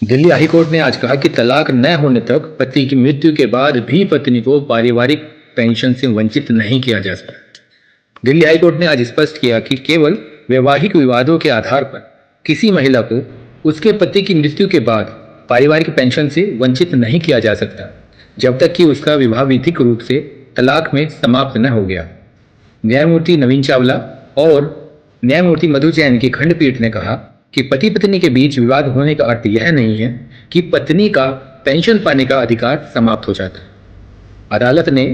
Delhi high court ने आज कहा कि तलाक न होने तक पति की मृत्यु के बाद भी पत्नी को पारिवारिक पेंशन से वंचित नहीं किया जा सकता। दिल्ली हाई कोर्ट ने आज स्पष्ट किया कि केवल वैवाहिक विवादों के आधार पर किसी महिला को उसके पति की मृत्यु के बाद पारिवारिक पेंशन से वंचित नहीं किया जा सकता, जब तक कि उसका विवाह विधिक रूप से तलाक में समाप्त न हो गया। न्यायमूर्ति नवीन चावला और न्यायमूर्ति मधु जैन की खंडपीठ ने कहा कि पति पत्नी के बीच विवाद होने का अर्थ यह नहीं है कि पत्नी का पेंशन पाने का अधिकार समाप्त हो जाता है। अदालत ने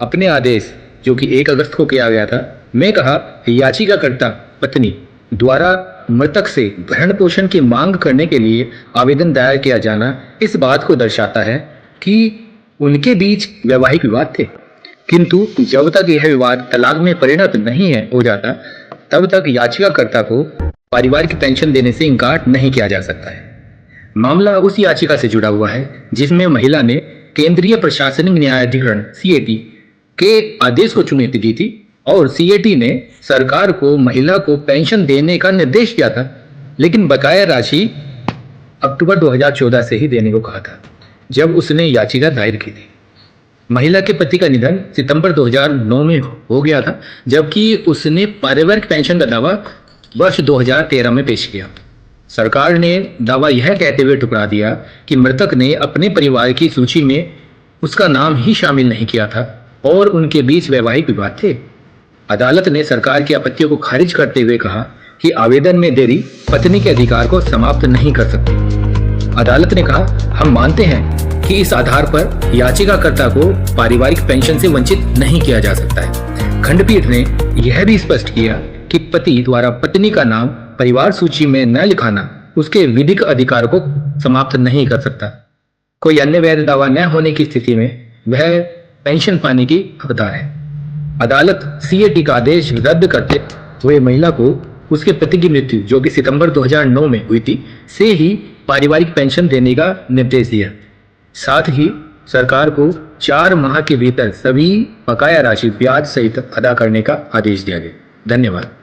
अपने आदेश, जो कि 1 अगस्त को किया गया था, में कहा याचिकाकर्ता पत्नी द्वारा मृतक से भरण पोषण की मांग करने के लिए आवेदन दायर किया जाना इस बात को दर्शाता है कि उनके बीच वैवाहिक विवाद थे, किंतु जब तक यह विवाद तलाक में परिणत नहीं हो जाता, तब तक याचिकाकर्ता को पारिवारिक पेंशन देने से इनकार नहीं किया जा सकता है। मामला उस याचिका से जुड़ा हुआ है जिसमें महिला ने केंद्रीय प्रशासनिक न्यायाधिकरण CAT के आदेश को चुनौती दी थी और CAT ने सरकार को महिला को पेंशन देने का निर्देश दिया था, लेकिन बकाया राशि अक्टूबर 2014 से ही देने को कहा था, जब उसने याचिका दायर की थी। महिला के पति का निधन सितंबर 2009 में हो गया था, जबकि उसने पारिवारिक पेंशन का दावा वर्ष 2013 में पेश किया। सरकार ने दावा यह कहते हुए ठुकरा दिया कि मृतक ने अपने परिवार की सूची में उसका नाम ही शामिल नहीं किया था और उनके बीच वैवाहिक विवाद थे। अदालत ने सरकार की आपत्तियों को खारिज करते हुए कहा कि आवेदन में देरी पत्नी के अधिकार को समाप्त नहीं कर सकती। अदालत ने कहा, हम मानते हैं कि इस आधार पर याचिकाकर्ता को पारिवारिक पेंशन से वंचित नहीं किया जा सकता है। खंडपीठ ने यह भी स्पष्ट किया कि पति द्वारा पत्नी का नाम परिवार सूची में न लिखाना उसके विधिक अधिकार को समाप्त नहीं कर सकता। कोई अन्य वैध दावा न होने की स्थिति में वह पेंशन पाने की हकदार है। अदालत CAT का आदेश रद्द करते हुए महिला को उसके पति की मृत्यु, जो कि सितंबर 2009 में हुई थी, से ही पारिवारिक पेंशन देने का निर्देश दिया। साथ ही सरकार को 4 माह के भीतर सभी बकाया राशि ब्याज सहित अदा करने का आदेश दिया गया। धन्यवाद।